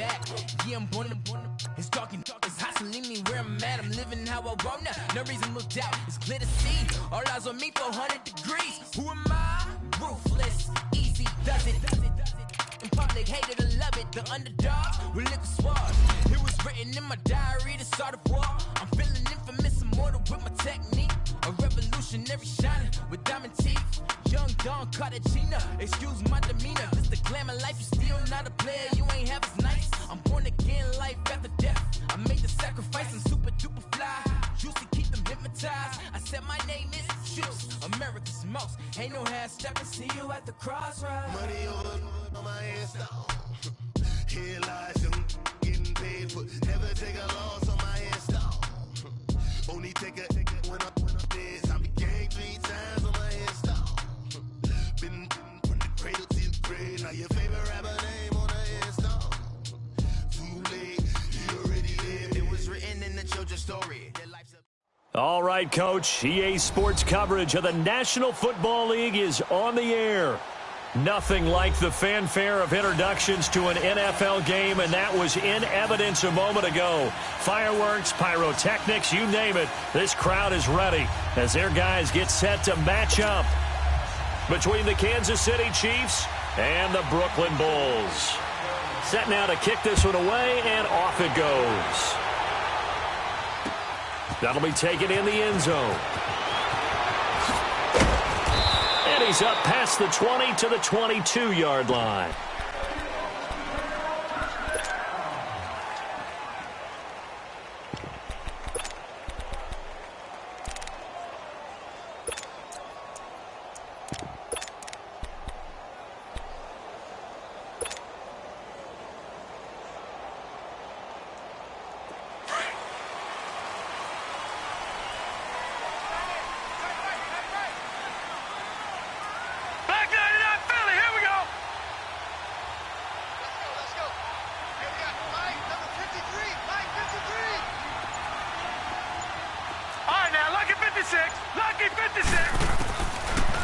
back. Yeah, I'm born to it's talking, it's hustling me where I'm at. I'm living how I want now. No reason looked out, it's clear to see. All eyes on me, 400 degrees. Who am I? Ruthless, easy, does it. In public, hated or love it. The underdogs will lick a sword. It was written in my diary to start a war. I'm feeling infamous, immortal with my technique. A revolutionary shining with diamond teeth. Young Don Cartagena, excuse my demeanor. This the glamour life, you still not a player, you ain't half as nice. I'm born again, life after death. I made the sacrifice, I'm super duper fly. Used to keep them hypnotized. I said my name is Juice, America's most. Ain't no half stepping, see you at the crossroads. Money over on my install. Here lies him getting paid for. Never take a loss on my install. Only take a when I'm dead. I be gang 3 times on my install. Been from the cradle to the grave. Now your favorite rapper name on the install. Too late, you already lived. It was written in the children's story. All right, Coach. EA Sports coverage of the National Football League is on the air. Nothing like the fanfare of introductions to an NFL game, and that was in evidence a moment ago. Fireworks, pyrotechnics, you name it. This crowd is ready as their guys get set to match up between the Kansas City Chiefs and the Brooklyn Bulls. Set now to kick this one away, and off it goes. That'll be taken in the end zone. And he's up past the 20 to the 22-yard line.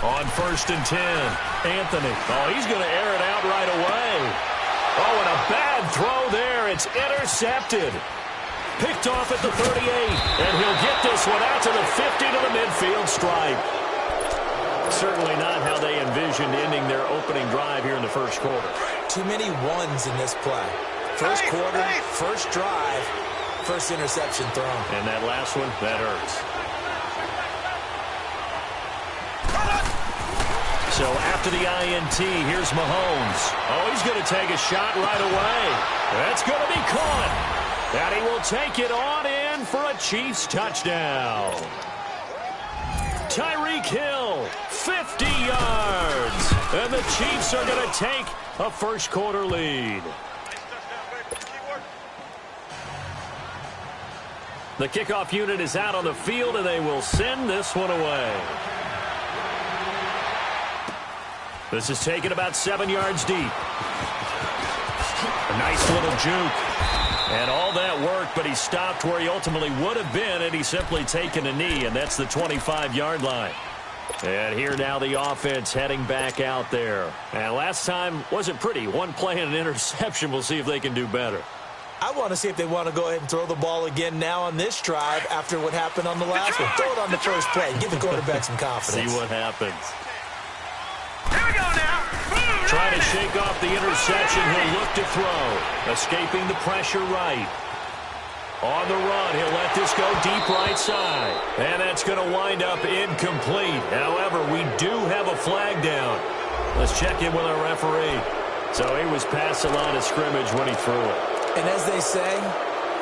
On 1st and 10, Anthony. Oh, he's going to air it out right away. Oh, and a bad throw there. It's intercepted. Picked off at the 38, and he'll get this one out to the 50 to the midfield stripe. Certainly not how they envisioned ending their opening drive here in the first quarter. Too many ones in this play. First quarter, first drive, first interception thrown. And that last one, that hurts. So after the INT, here's Mahomes. Oh, he's going to take a shot right away. That's going to be caught. And he will take it on in for a Chiefs touchdown. Tyreek Hill, 50 yards. And the Chiefs are going to take a first quarter lead. The kickoff unit is out on the field, and they will send this one away. This is taken about 7 yards deep. A nice little juke. And all that worked, but he stopped where he ultimately would have been, and he's simply taken a knee, and that's the 25-yard line. And here now the offense heading back out there. And last time wasn't pretty. One play and an interception. We'll see if they can do better. I want to see if they want to go ahead and throw the ball again now on this drive after what happened on the last one. Throw it on the first play. Give the quarterback some confidence. See what happens. Here we go now. Trying to shake off the interception. He'll look to throw. Escaping the pressure right. On the run, he'll let this go deep right side. And that's going to wind up incomplete. However, we do have a flag down. Let's check in with our referee. So he was past the line of scrimmage when he threw it. And as they say,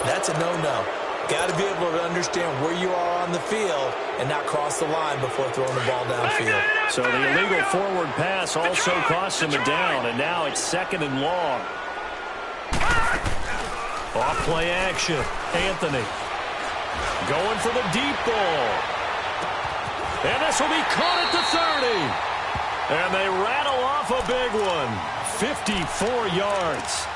that's a no-no. Got to be able to understand where you are on the field and not cross the line before throwing the ball downfield. So the illegal forward pass also cost him a down, and now it's 2nd and long. Off play action. Anthony going for the deep ball. And this will be caught at the 30. And they rattle off a big one. 54 yards.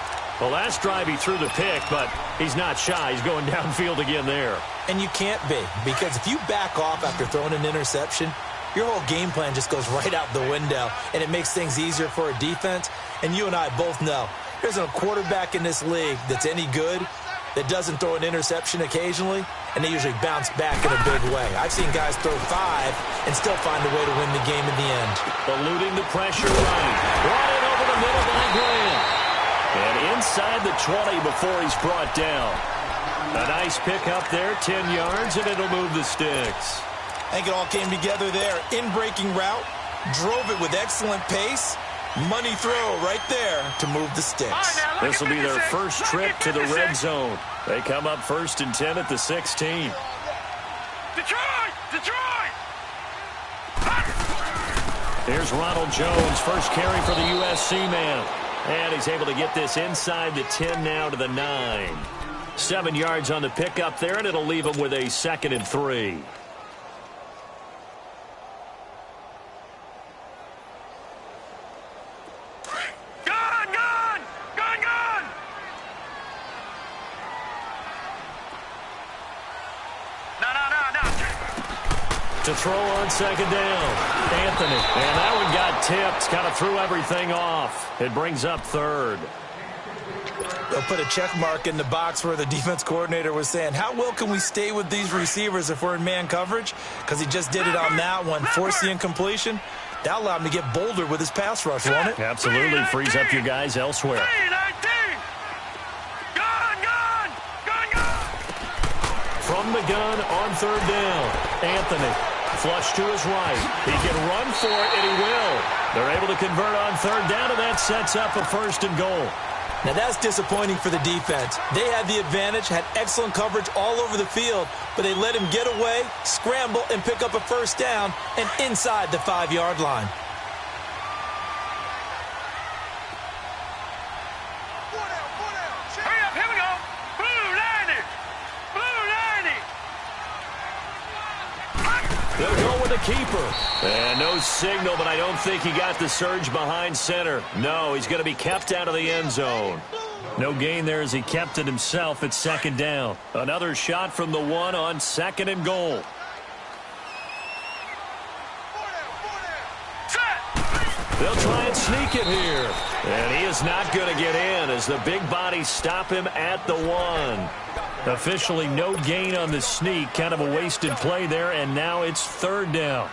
Well, last drive he threw the pick, but he's not shy. He's going downfield again there. And you can't be, because if you back off after throwing an interception, your whole game plan just goes right out the window, and it makes things easier for a defense. And you and I both know There's a quarterback in this league that's any good that doesn't throw an interception occasionally, and they usually bounce back in a big way. I've seen guys throw 5 and still find a way to win the game in the end. Eluding the pressure right. Brought in over the middle by Graham. And inside the 20 before he's brought down. A nice pick up there, 10 yards, and it'll move the sticks. I think it all came together there. In-breaking route, drove it with excellent pace. Money throw right there to move the sticks. This will be their first trip to the red zone. They come up 1st and 10 at the 16. Detroit! Detroit! Here's Ronald Jones, first carry for the USC man. And he's able to get this inside the 10 now to the 9. 7 yards on the pickup there, and it'll leave him with a 2nd and 3. To throw on 2nd down, Anthony. And that one got tipped, kind of threw everything off. It brings up 3rd. They'll put a check mark in the box where the defense coordinator was saying, how well can we stay with these receivers if we're in man coverage? Because he just did it on that one, forced the incompletion. That allowed him to get bolder with his pass rush, won't it? Absolutely, frees up your guys elsewhere. From the gun on 3rd down, Anthony. Flush to his right. He can run for it, and he will. They're able to convert on 3rd down, and that sets up a 1st and goal. Now, that's disappointing for the defense. They had the advantage, had excellent coverage all over the field, but they let him get away, scramble, and pick up a 1st down, and inside the 5-yard line. Hurry up, here we go. Blue 90. Blue 90. They'll go with the keeper. And no signal, but I don't think he got the surge behind center. No, he's going to be kept out of the end zone. No gain there as he kept it himself at 2nd down. Another shot from the 1 on 2nd and goal. They'll try and sneak it here. And he is not going to get in as the big bodies stop him at the 1. Officially no gain on the sneak. Kind of a wasted play there, and now it's 3rd down.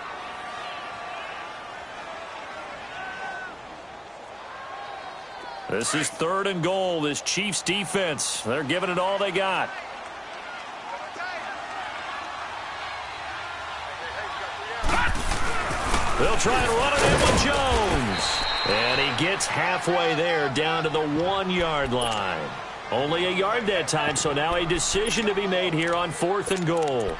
This is 3rd and goal. This Chiefs defense, they're giving it all they got. They'll try and run it in with Jones. And he gets halfway there down to the 1-yard line. Only a yard that time, so now a decision to be made here on 4th and goal.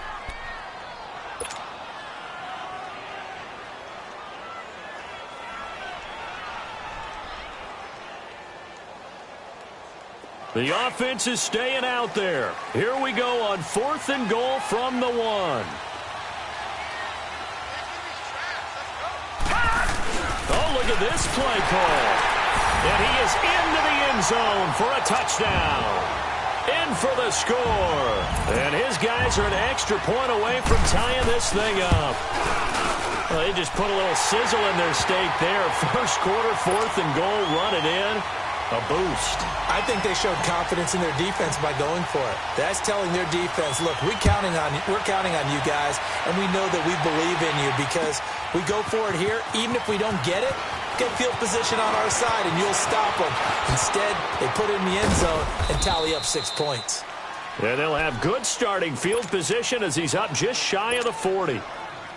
The offense is staying out there. Here we go on 4th and goal from the 1. Oh, look at this play call. And he is into the end zone for a touchdown. In for the score. And his guys are an extra point away from tying this thing up. Well, they just put a little sizzle in their steak there. First quarter, 4th and goal, run it in. A boost. I think they showed confidence in their defense by going for it. That's telling their defense, look, we're counting on you guys, and we know that we believe in you because we go for it here. Even if we don't get it, get field position on our side, and you'll stop them. Instead, they put it in the end zone and tally up 6 points. And they'll have good starting field position as he's up just shy of the 40.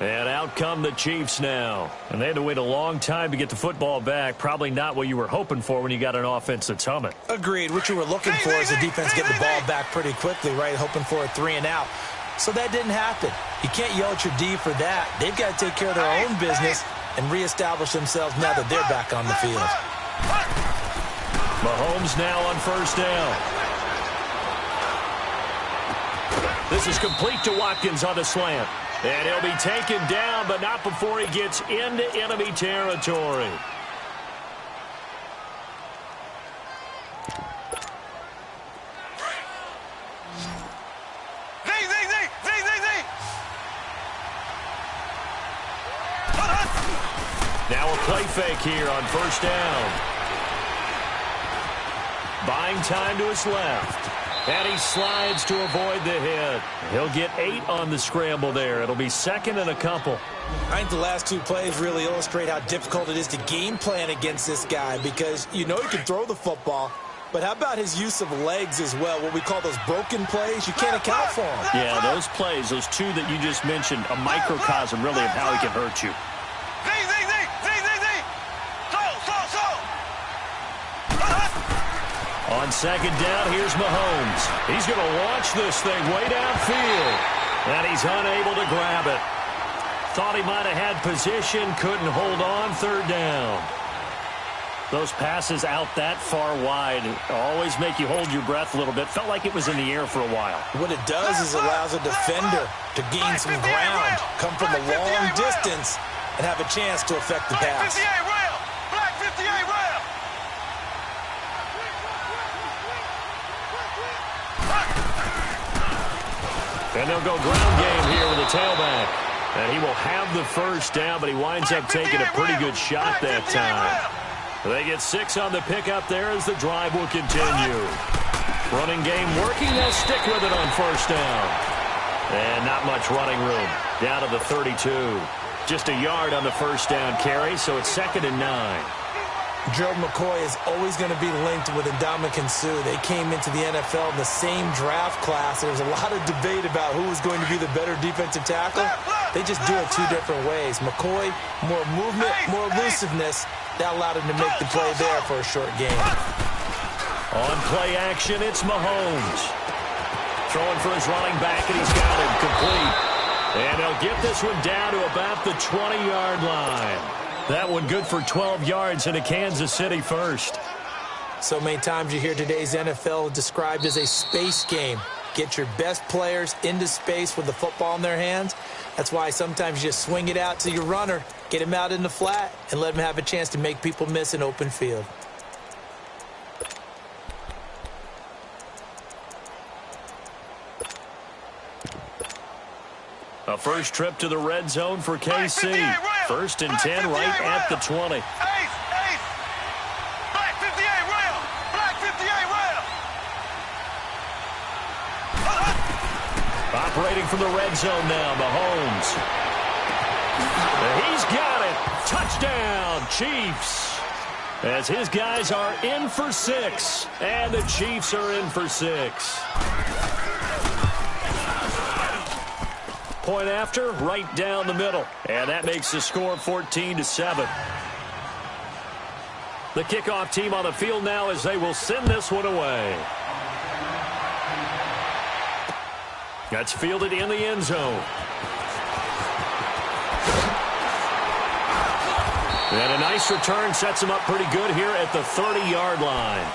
And out come the Chiefs now. And they had to wait a long time to get the football back. Probably not what you were hoping for when you got an offense that's humming. Agreed. What you were looking for is the defense getting the ball back pretty quickly, right? Hoping for a 3 and out. So that didn't happen. You can't yell at your D for that. They've got to take care of their own business and reestablish themselves now that they're back on the field. Mahomes now on 1st down. This is complete to Watkins on the slant. And he'll be taken down, but not before he gets into enemy territory. Z. Now a play fake here on 1st down. Buying time to his left. And he slides to avoid the hit. He'll get 8 on the scramble there. It'll be second and a couple. I think the last 2 plays really illustrate how difficult it is to game plan against this guy, because you know he can throw the football, but how about his use of legs as well, what we call those broken plays? You can't account for them. Yeah, those plays, those 2 that you just mentioned, a microcosm really of how he can hurt you. On second down, here's Mahomes. He's going to launch this thing way downfield, and he's unable to grab it. Thought he might have had position, couldn't hold on, third down. Those passes out that far wide always make you hold your breath a little bit. Felt like it was in the air for a while. What it does is allows a defender to gain some ground, come from a long distance, and have a chance to affect the pass. Black 58 rail. And they'll go ground game here with a tailback. And he will have the first down, but he winds up taking a pretty good shot that time. They get 6 on the pickup there as the drive will continue. Running game working. They'll stick with it on first down. And not much running room. Down to the 32. Just a yard on the first down carry, so it's second and 9. Gerald McCoy is always going to be linked with Ndamukong Suh. They came into the NFL in the same draft class. There was a lot of debate about who was going to be the better defensive tackle. They just do it 2 different ways. McCoy, more movement, more elusiveness. That allowed him to make the play there for a short gain. On play action, it's Mahomes. Throwing for his running back, and he's got him complete. And he'll get this one down to about the 20-yard line. That one good for 12 yards into Kansas City first. So many times you hear today's NFL described as a space game. Get your best players into space with the football in their hands. That's why sometimes you just swing it out to your runner, get him out in the flat, and let him have a chance to make people miss an open field. A first trip to the red zone for KC. First and 10 right at the 20. Black 58 rail. Black 58 rail. Operating from the red zone now, Mahomes. He's got it. Touchdown, Chiefs. As his guys are in for 6, and the Chiefs are in for 6. Point after, right down the middle. And that makes the score 14-7. The kickoff team on the field now as they will send this one away. That's fielded in the end zone. And a nice return sets him up pretty good here at the 30-yard line.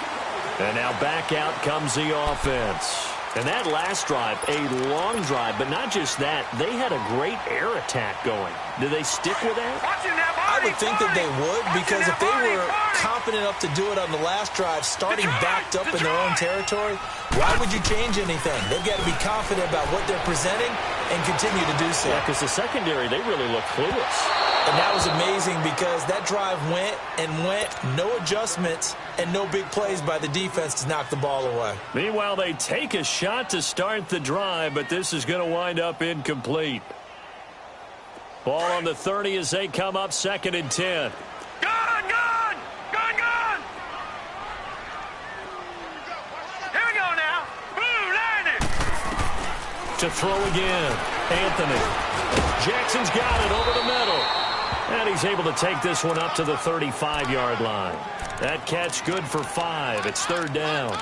And now back out comes the offense. And that last drive, a long drive, but not just that. They had a great air attack going. Do they stick with that? I would think that they would, because if they were confident enough to do it on the last drive, starting backed up in their own territory, why would you change anything? They've got to be confident about what they're presenting and continue to do so. Yeah, because the secondary, they really look clueless. And that was amazing because that drive went and went, no adjustments, and no big plays by the defense to knock the ball away. Meanwhile, they take a shot to start the drive, but this is going to wind up incomplete. Ball on the 30 as they come up second and 10. Gone! Here we go now. Blue landed. To throw again, Anthony. Jackson's got it over the middle. And he's able to take this one up to the 35-yard line. That catch good for 5. It's third down.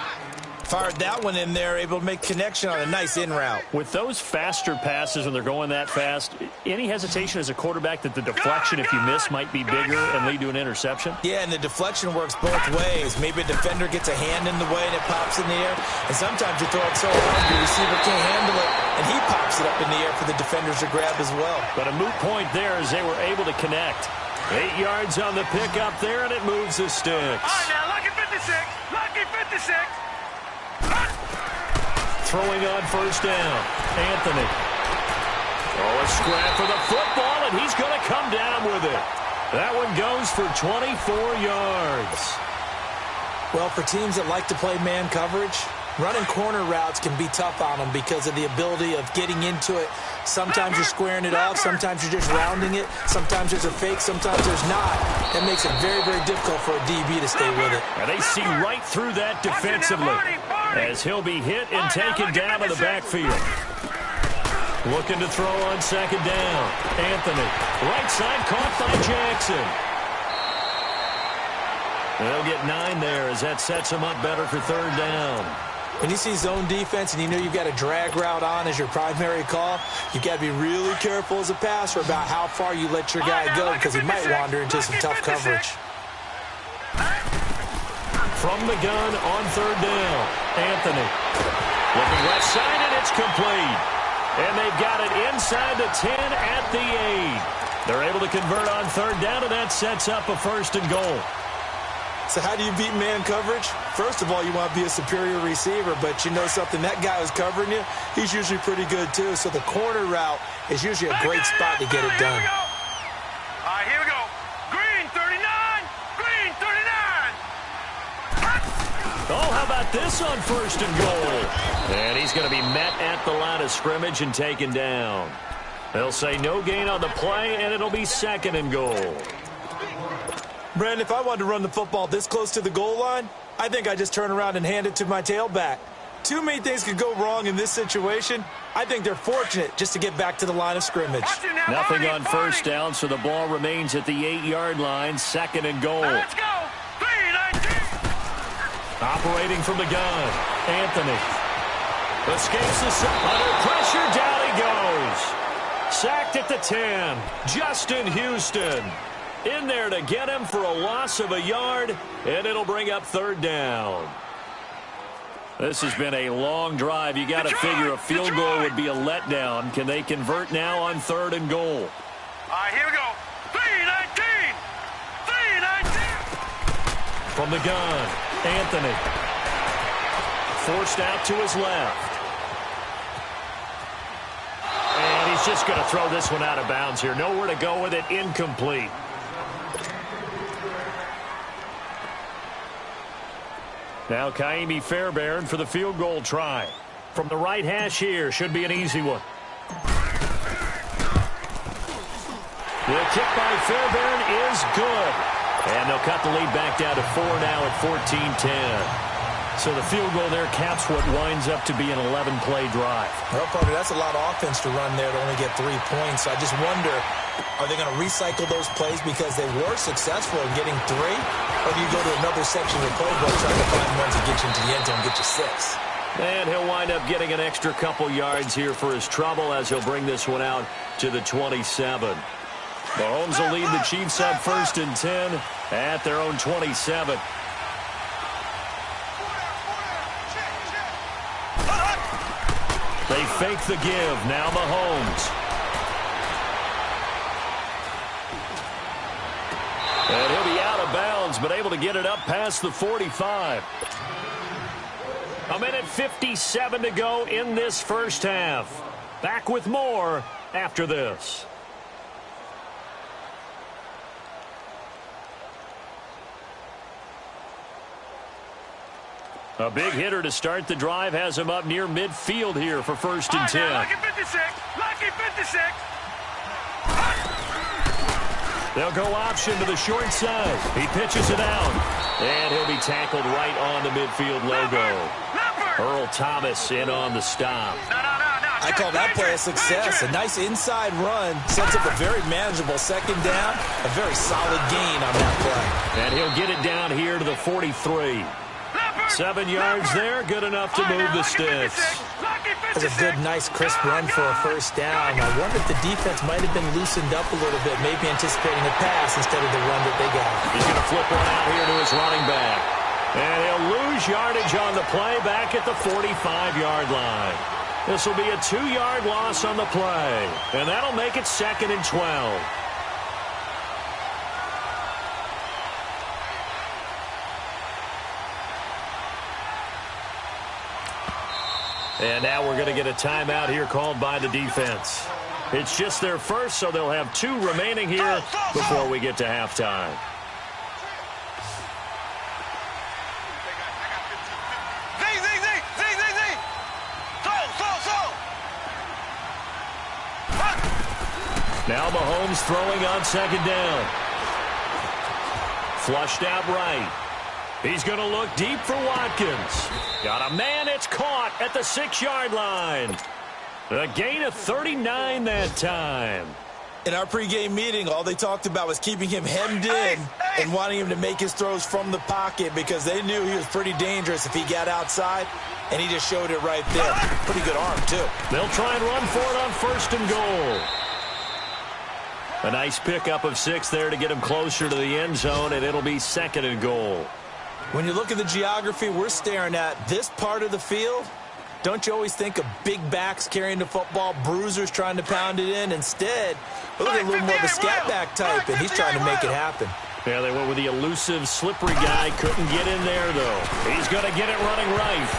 Fired that one in there, able to make connection on a nice in route. With those faster passes when they're going that fast, any hesitation as a quarterback that the deflection, if you miss, might be bigger and lead to an interception? Yeah, and the deflection works both ways. Maybe a defender gets a hand in the way and it pops in the air. And sometimes you throw it so hard your receiver can't handle it, and he pops it up in the air for the defenders to grab as well. But a moot point there as they were able to connect. 8 yards on the pickup there, and it moves the sticks. All right, now, lucky 56. Lucky 56. Throwing on first down, Anthony. Oh, a scrap for the football, and he's going to come down with it. That one goes for 24 yards. Well, for teams that like to play man coverage, running corner routes can be tough on them because of the ability of getting into it. Sometimes you're squaring it off. Sometimes you're just rounding it. Sometimes there's a fake. Sometimes there's not. That makes it very, very difficult for a DB to stay with it. And they see right through that defensively as he'll be hit and taken down in the backfield. Looking to throw on second down. Anthony, right side caught by Jackson. They'll get 9 there as that sets him up better for third down. When you see zone defense and you know you've got a drag route on as your primary call, you've got to be really careful as a passer about how far you let your guy go because he might wander into some tough coverage. From the gun on third down, Anthony. Looking left side, and it's complete. And they've got it inside the 10 at the 8. They're able to convert on third down, and that sets up a first and goal. So how do you beat man coverage? First of all, you want to be a superior receiver, but you know something, that guy who's covering you, he's usually pretty good too. So the corner route is usually a great spot to get it done. All right, here we go. Green 39, green 39. Oh, how about this on first and goal? And he's going to be met at the line of scrimmage and taken down. They'll say no gain on the play, and it'll be second and goal. Brandon, if I wanted to run the football this close to the goal line, I think I just turn around and hand it to my tailback. Too many things could go wrong in this situation. I think they're fortunate just to get back to the line of scrimmage. Nothing on first down, so the ball remains at the 8-yard line, second and goal. Let's go. 3-19. Operating from the gun, Anthony. Escapes the under pressure, down he goes. Sacked at the 10, Justin Houston. In there to get him for a loss of a yard, and it'll bring up third down. This has been a long drive. You got to figure a field goal would be a letdown. Can they convert now on third and goal? All right, here we go. 3-19. 3-19. From the gun, Anthony. Forced out to his left. And he's just going to throw this one out of bounds here. Nowhere to go with it, incomplete. Now Kaimi Fairbairn for the field goal try. From the right hash here, should be an easy one. The kick by Fairbairn is good. And they'll cut the lead back down to 4 now at 14-10. So the field goal there caps what winds up to be an 11-play drive. Well, Parker, that's a lot of offense to run there to only get 3 points. I just wonder, are they going to recycle those plays because they were successful in getting 3? Or do you go to another section of the playbook trying to find ones that get you into the end zone and get you 6? And he'll wind up getting an extra couple yards here for his trouble as he'll bring this one out to the 27. Mahomes will lead the Chiefs up first and 10 at their own 27. They fake the give. Now Mahomes. And he'll be out of bounds, but able to get it up past the 45. A minute 57 to go in this first half. Back with more after this. A big hitter to start the drive has him up near midfield here for first and 10. Lucky 56. Lucky 56. They'll go option to the short side. He pitches it out. And he'll be tackled right on the midfield logo. Earl Thomas in on the stop. I call that play a success. A nice inside run sets up a very manageable second down. A very solid gain on that play. And he'll get it down here to the 43. 7 yards there, good enough to move the sticks. That's a good, nice, crisp run for a first down. I wonder if the defense might have been loosened up a little bit, maybe anticipating a pass instead of the run that they got. He's going to flip one out here to his running back. And he'll lose yardage on the play back at the 45-yard line. This will be a 2-yard loss on the play. And that'll make it second and 12. And now we're going to get a timeout here called by the defense. It's just their first, so they'll have 2 remaining here before we get to halftime. Now Mahomes throwing on second down. Flushed out right. He's going to look deep for Watkins. Got a man. It's caught at the 6-yard line. A gain of 39 that time. In our pregame meeting, all they talked about was keeping him hemmed in and wanting him to make his throws from the pocket because they knew he was pretty dangerous if he got outside, and he just showed it right there. Pretty good arm, too. They'll try and run for it on 1st and goal. A nice pickup of 6 there to get him closer to the end zone, and it'll be 2nd and goal. When you look at the geography we're staring at, this part of the field, don't you always think of big backs carrying the football, bruisers trying to pound it in? Instead, look at a little more of the scat back type, and he's trying to make it happen. Yeah, they went with the elusive, slippery guy. Couldn't get in there, though. He's going to get it running right.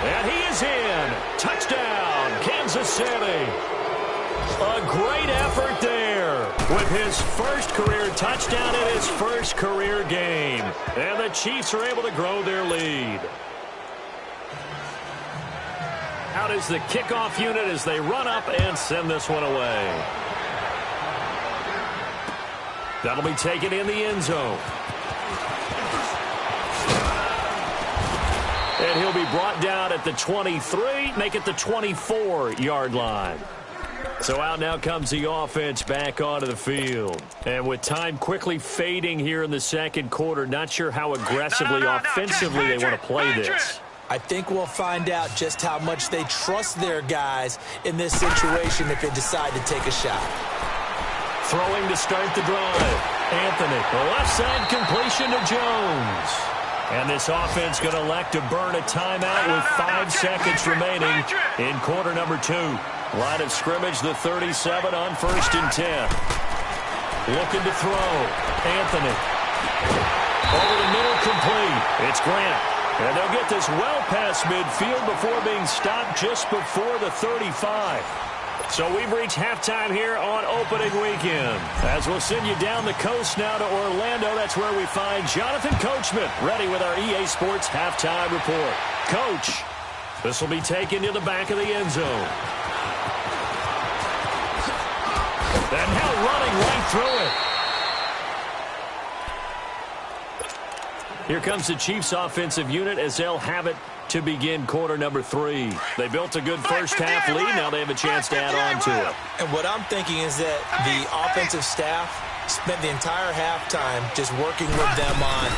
And he is in. Touchdown, Kansas City. A great effort there with his first career touchdown in his first career game. And the Chiefs are able to grow their lead. Out is the kickoff unit as they run up and send this one away. That'll be taken in the end zone. And he'll be brought down at the 23, make it the 24-yard line. So out now comes the offense back onto the field. And with time quickly fading here in the second quarter, not sure how aggressively, offensively they want to play this. I think we'll find out just how much they trust their guys in this situation if they decide to take a shot. Throwing to start the drive. Anthony, the left side completion to Jones. And this offense going to elect to burn a timeout with 5 seconds remaining in quarter number 2. Line of scrimmage, the 37 on 1st and 10. Looking to throw. Anthony. Over the middle, complete. It's Grant. And they'll get this well past midfield before being stopped just before the 35. So we've reached halftime here on opening weekend. As we'll send you down the coast now to Orlando, that's where we find Jonathan Coachman ready with our EA Sports halftime report. Coach, this will be taken to the back of the end zone. And now running right through it. Here comes the Chiefs offensive unit as they'll have it to begin quarter number 3. They built a good first half lead. Now they have a chance to add on to it. And what I'm thinking is that the offensive staff spent the entire halftime just working with them on,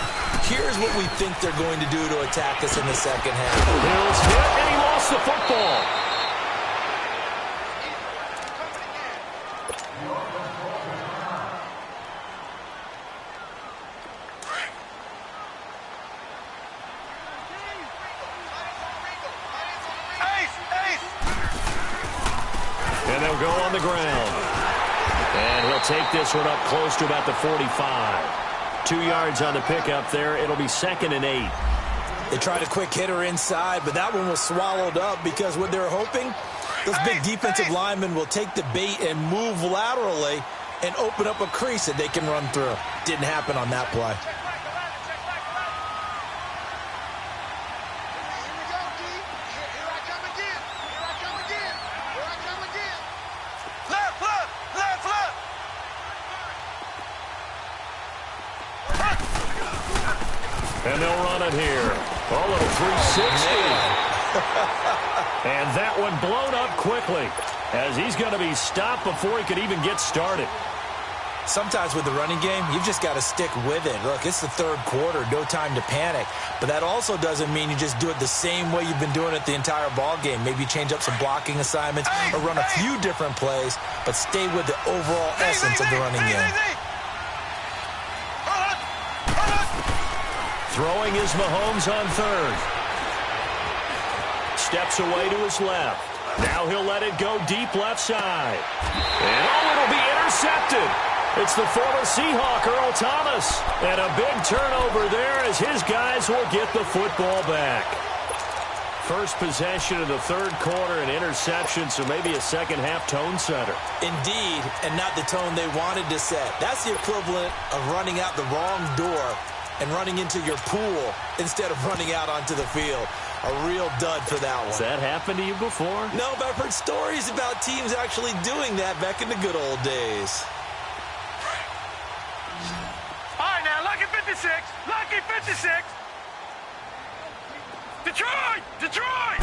here's what we think they're going to do to attack us in the second half. Hills hit, and he lost the football. And they'll go on the ground. And he'll take this one up close to about the 45. 2 yards on the pickup there. It'll be 2nd and 8. They tried a quick hitter inside, but that one was swallowed up because what they're hoping, those big defensive linemen will take the bait and move laterally and open up a crease that they can run through. Didn't happen on that play. And they'll run it here. A little 360. And that one blown up quickly as he's going to be stopped before he could even get started. Sometimes with the running game, you've just got to stick with it. Look, it's the third quarter, no time to panic. But that also doesn't mean you just do it the same way you've been doing it the entire ball game. Maybe change up some blocking assignments or run a few different plays, but stay with the overall essence of the running game. Throwing is Mahomes on 3rd. Steps away to his left. Now he'll let it go deep left side. And it'll be intercepted. It's the former Seahawk, Earl Thomas. And a big turnover there as his guys will get the football back. First possession of the third quarter, an interception, so maybe a second-half tone setter. Indeed, and not the tone they wanted to set. That's the equivalent of running out the wrong door and running into your pool instead of running out onto the field. A real dud for that one. Has that happened to you before? No, but I've heard stories about teams actually doing that back in the good old days. All right, now, lucky 56. Lucky 56. Detroit! Detroit!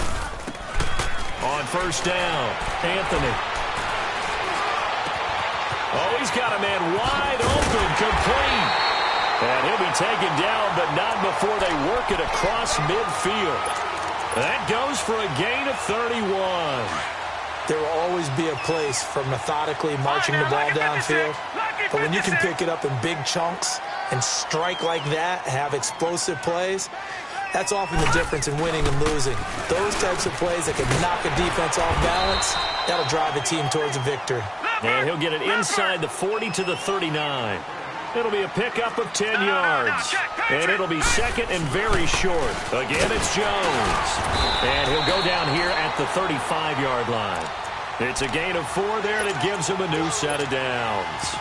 On first down, Anthony. Oh, he's got a man wide open, complete. And he'll be taken down, but not before they work it across midfield. That goes for a gain of 31. There will always be a place for methodically marching the ball downfield. But when you can pick it up in big chunks and strike like that, have explosive plays, that's often the difference in winning and losing. Those types of plays that can knock a defense off balance, that'll drive a team towards a victory. And he'll get it inside the 40 to the 39. It'll be a pickup of 10 yards. And it'll be second and very short. Again, it's Jones. And he'll go down here at the 35-yard line. It's a gain of 4 there, and it gives him a new set of downs.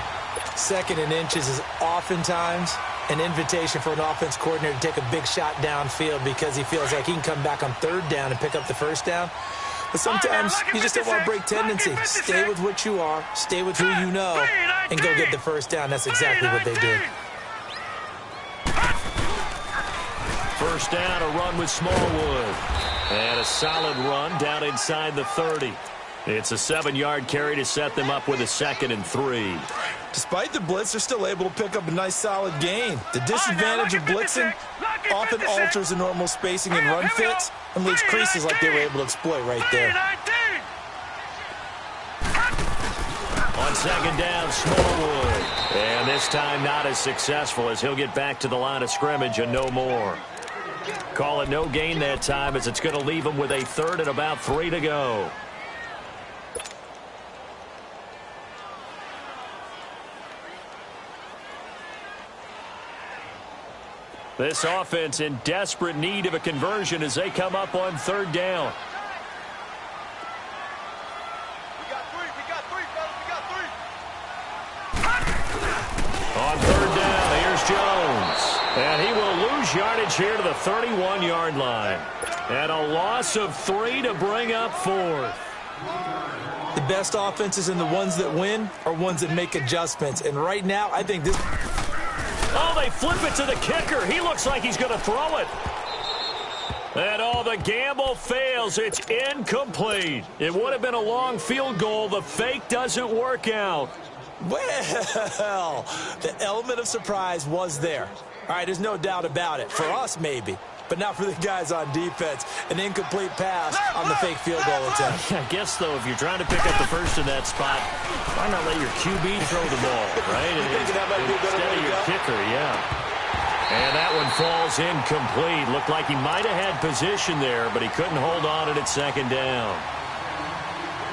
Second and inches is oftentimes an invitation for an offense coordinator to take a big shot downfield because he feels like he can come back on third down and pick up the first down. But sometimes you just don't want to break tendency. Stay with what you are, stay with who you know, and go get the first down. That's exactly what they do. First down, a run with Smallwood. And a solid run down inside the 30. It's a 7-yard carry to set them up with a 2nd and 3. Despite the blitz, they're still able to pick up a nice solid gain. The disadvantage of blitzing often alters the normal spacing and run fits and leaves creases like they were able to exploit right there. On second down, Smallwood. And this time not as successful as he'll get back to the line of scrimmage and no more. Call it no gain that time as it's going to leave him with a 3rd and about 3 to go. This offense in desperate need of a conversion as they come up on 3rd down. We got 3, fellas. We got 3. On 3rd down, here's Jones. And he will lose yardage here to the 31-yard line. And a loss of 3 to bring up 4th. The best offenses and the ones that win are ones that make adjustments. And right now, I think this... Oh, they flip it to the kicker. He looks like he's going to throw it. And the gamble fails. It's incomplete. It would have been a long field goal. The fake doesn't work out. Well, the element of surprise was there. All right, there's no doubt about it. For us, maybe. But not for the guys on defense. An incomplete pass on the fake field goal attempt. I guess, though, if you're trying to pick up the first in that spot, why not let your QB throw the ball, right? Instead of your kicker, yeah. And that one falls incomplete. Looked like he might have had position there, but he couldn't hold on at 2nd down.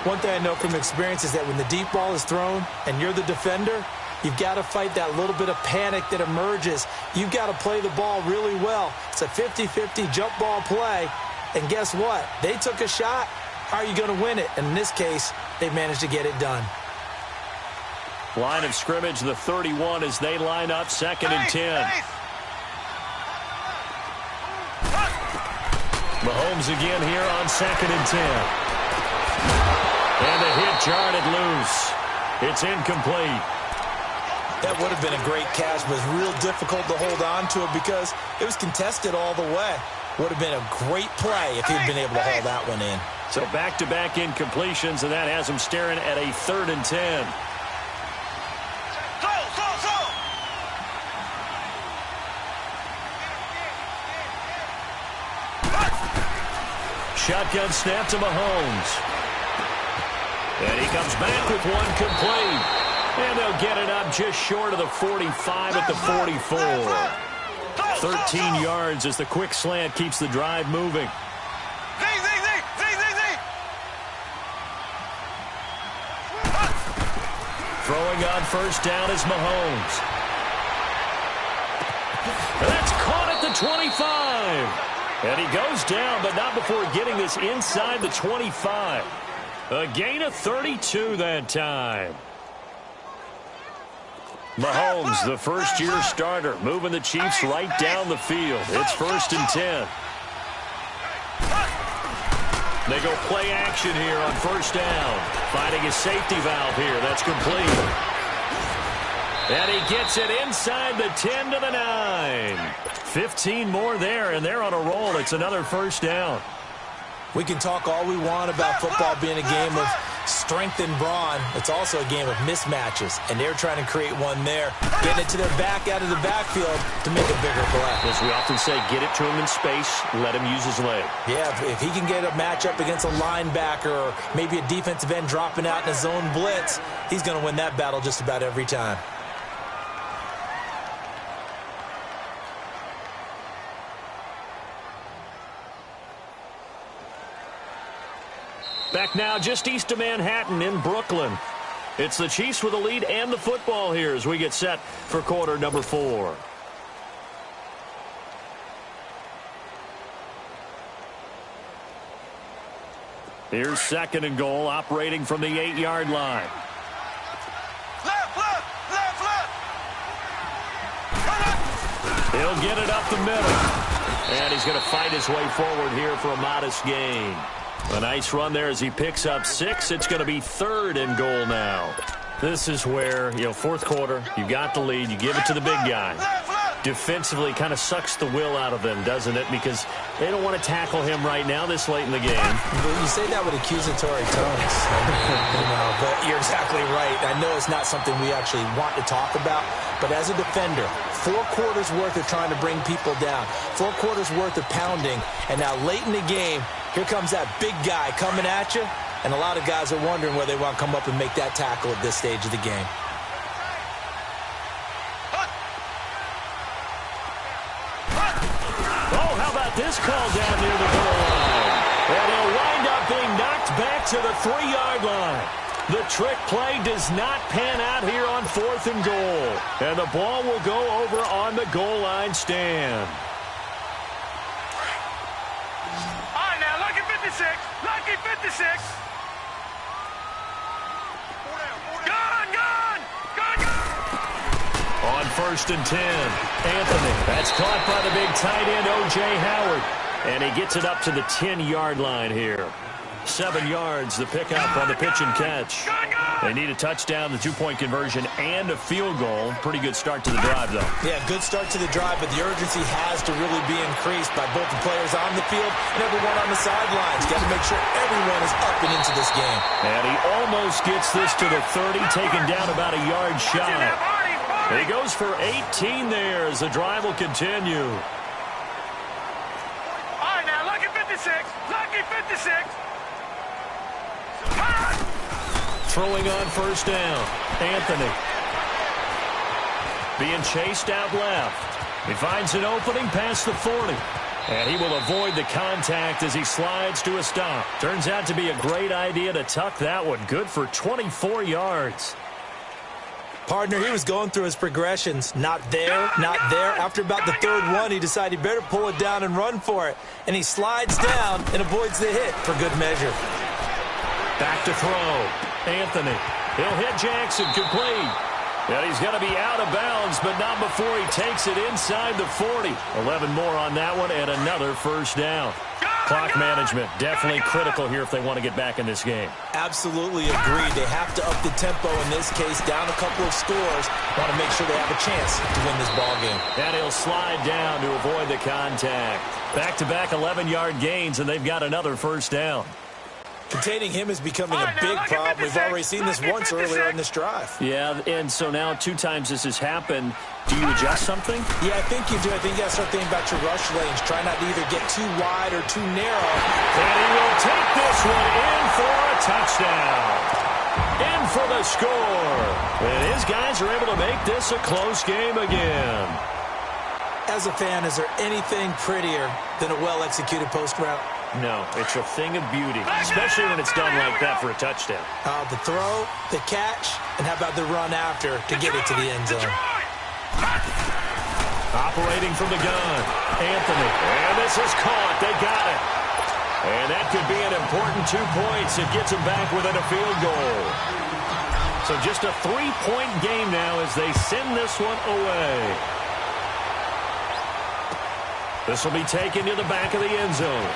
One thing I know from experience is that when the deep ball is thrown and you're the defender, you've got to fight that little bit of panic that emerges. You've got to play the ball really well. It's a 50-50 jump ball play. And guess what? They took a shot. How are you going to win it? And in this case, they managed to get it done. Line of scrimmage, the 31 as they line up 2nd and 10. Mahomes again here on 2nd and 10. And the hit jarred it loose. It's incomplete. That would have been a great catch, but it's real difficult to hold on to it because it was contested all the way. Would have been a great play if he'd been able to haul that one in. So back-to-back incompletions, and that has him staring at a 3rd and 10. Shotgun snap to Mahomes. And he comes back with one complete. And they'll get it up just short of the 45 at the 44. 13 yards as the quick slant keeps the drive moving. Throwing on first down is Mahomes. And that's caught at the 25. And he goes down, but not before getting this inside the 25. A gain of 32 that time. Mahomes, the first-year starter, moving the Chiefs right down the field. It's 1st and 10. They go play action here on 1st down. Finding a safety valve here. That's complete. And he gets it inside the 10 to the 9. 15 more there, and they're on a roll. It's another 1st down. We can talk all we want about football being a game of strength and brawn. It's also a game of mismatches, and they're trying to create one there, getting it to their back out of the backfield to make a bigger play. As we often say, get it to him in space, let him use his leg. Yeah, if he can get a matchup against a linebacker or maybe a defensive end dropping out in a zone blitz, he's going to win that battle just about every time. Back now just east of Manhattan in Brooklyn. It's the Chiefs with the lead and the football here as we get set for quarter number 4. Here's 2nd and goal, operating from the 8-yard line. Left. He'll get it up the middle. And he's going to fight his way forward here for a modest gain. A nice run there as he picks up 6. It's going to be 3rd and goal now. This is where, 4th quarter, you got the lead, you give it to the big guy. Defensively kind of sucks the will out of them, doesn't it? Because they don't want to tackle him right now this late in the game. You say that with accusatory tones. But you're exactly right. I know it's not something we actually want to talk about, but as a defender, 4 quarters worth of trying to bring people down, 4 quarters worth of pounding, and now late in the game, here comes that big guy coming at you, and a lot of guys are wondering where they want to come up and make that tackle at this stage of the game. Oh, how about this call down near the goal line? And he'll wind up being knocked back to the 3-yard line. The trick play does not pan out here on 4th and goal. And the ball will go over on the goal line stand. All right, now, lucky 56. Lucky 56. Gone. On 1st and 10, Anthony. That's caught by the big tight end, O.J. Howard. And he gets it up to the 10-yard line here. 7 yards, the pickup on the pitch and catch. They need a touchdown, the 2-point conversion, and a field goal. Pretty good start to the drive, though. Yeah, good start to the drive, but the urgency has to really be increased by both the players on the field and everyone on the sidelines. Got to make sure everyone is up and into this game. And he almost gets this to the 30, taken down about a yard shy. He goes for 18 there as the drive will continue. All right, now, lucky 56. Lucky 56. Throwing on 1st down, Anthony. Being chased out left. He finds an opening past the 40. And he will avoid the contact as he slides to a stop. Turns out to be a great idea to tuck that one. Good for 24 yards. Partner, he was going through his progressions. Not there, not there. After about the 3rd one, he decided he better pull it down and run for it. And he slides down and avoids the hit for good measure. Back to throw. Anthony. He'll hit Jackson, complete. And he's going to be out of bounds, but not before he takes it inside the 40. 11 more on that one and another 1st down. Clock management definitely critical here if they want to get back in this game. Absolutely agreed. They have to up the tempo in this case, down a couple of scores. Want to make sure they have a chance to win this ball game. And he'll slide down to avoid the contact. Back-to-back 11-yard gains, and they've got another 1st down. Containing him is becoming a big problem. We've already seen this once earlier in this drive. Yeah, and so now 2 times this has happened. Do you adjust something? Yeah, I think you do. I think you got to start thinking about your rush lanes. Try not to either get too wide or too narrow. And he will take this one in for a touchdown. In for the score. And his guys are able to make this a close game again. As a fan, is there anything prettier than a well-executed post route? No, it's a thing of beauty, especially when it's done like that for a touchdown. The throw, the catch, and how about the run after to get it to the end zone? Operating from the gun, Anthony. And this is caught. They got it. And that could be an important 2 points. It gets him back within a field goal. So just a 3-point game now as they send this one away. This will be taken to the back of the end zone.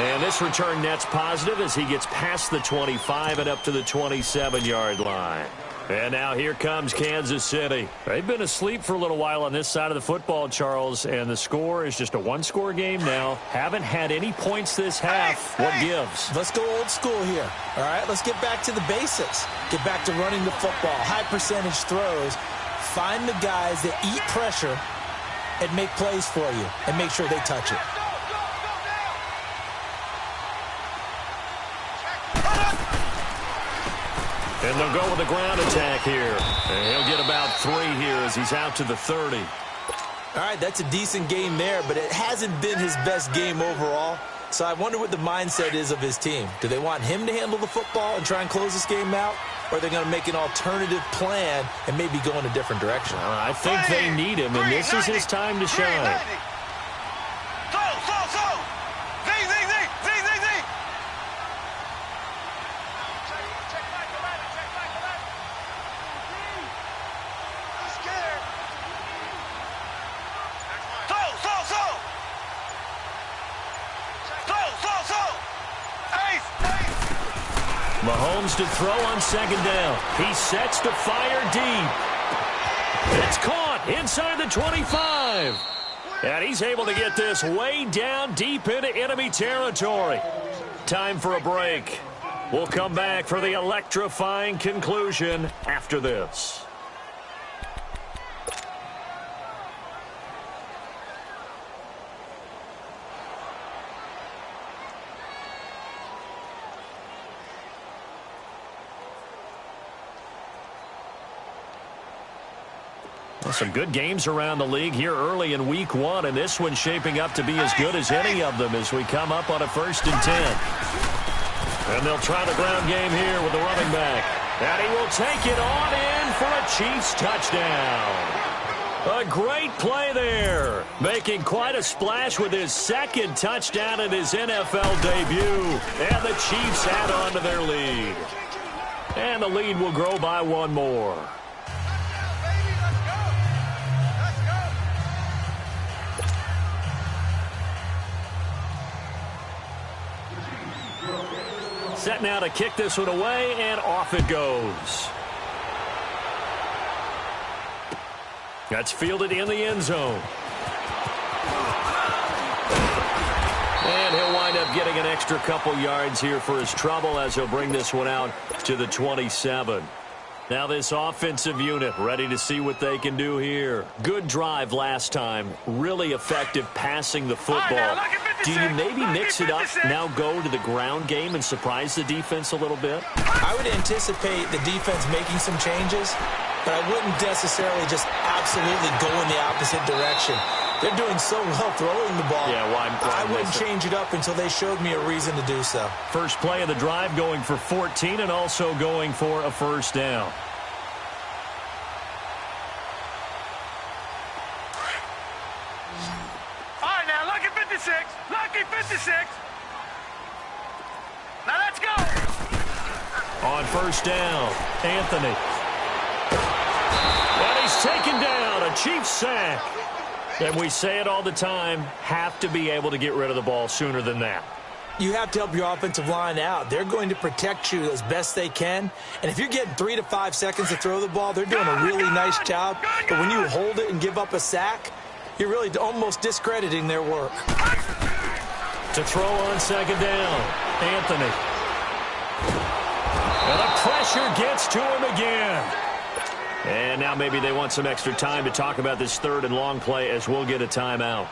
And this return net's positive as he gets past the 25 and up to the 27-yard line. And now here comes Kansas City. They've been asleep for a little while on this side of the football, Charles, and the score is just a one-score game now. Haven't had any points this half. What gives? Let's go old school here. All right, let's get back to the basics. Get back to running the football, high-percentage throws. Find the guys that eat pressure and make plays for you and make sure they touch it. And they'll go with a ground attack here. And he'll get about 3 here as he's out to the 30. All right, that's a decent game there, but it hasn't been his best game overall. So I wonder what the mindset is of his team. Do they want him to handle the football and try and close this game out? Or are they going to make an alternative plan and maybe go in a different direction? I think they need him, and this is his time to shine. Mahomes to throw on second down. He sets to fire deep. It's caught inside the 25. And he's able to get this way down deep into enemy territory. Time for a break. We'll come back for the electrifying conclusion after this. Some good games around the league here early in week 1, and this one's shaping up to be as good as any of them as we come up on a 1st and 10. And they'll try the ground game here with the running back. And he will take it on in for a Chiefs touchdown. A great play there, making quite a splash with his 2nd touchdown in his NFL debut. And the Chiefs add on to their lead. And the lead will grow by 1 more. Set now to kick this one away, and off it goes. That's fielded in the end zone. And he'll wind up getting an extra couple yards here for his trouble as he'll bring this one out to the 27. Now this offensive unit ready to see what they can do here. Good drive last time. Really effective passing the football. Do you maybe mix it up, now go to the ground game and surprise the defense a little bit? I would anticipate the defense making some changes, but I wouldn't necessarily just absolutely go in the opposite direction. They're doing so well throwing the ball. Yeah, why I wouldn't change it up until they showed me a reason to do so. First play of the drive going for 14 and also going for a 1st down. All right, now, lucky 56. Lucky 56. Now, let's go. On 1st down, Anthony. And he's taken down, a Chiefs sack. And we say it all the time, have to be able to get rid of the ball sooner than that. You have to help your offensive line out. They're going to protect you as best they can. And if you're getting 3 to 5 seconds to throw the ball, they're doing a really nice job. But when you hold it and give up a sack, you're really almost discrediting their work. To throw on 2nd down, Anthony. And the pressure gets to him again. And now maybe they want some extra time to talk about this 3rd and long play as we'll get a timeout.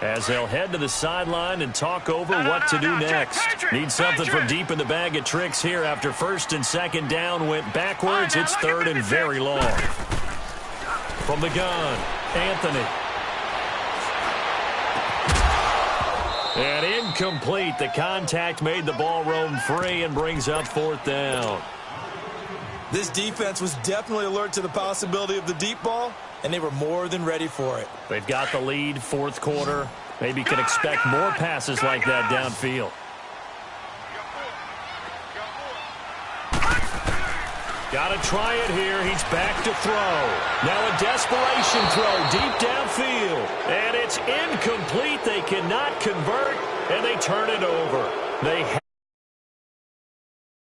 As they'll head to the sideline and talk over what to do next. Need something from deep in the bag of tricks here after 1st and 2nd down went backwards. It's 3rd and very long. From the gun, Anthony. And incomplete. The contact made the ball roam free and brings up 4th down. This defense was definitely alert to the possibility of the deep ball, and they were more than ready for it. They've got the lead, 4th quarter. Maybe can expect more passes like that downfield. Got to try it here. He's back to throw. Now a desperation throw deep downfield. And it's incomplete. They cannot convert, and they turn it over. They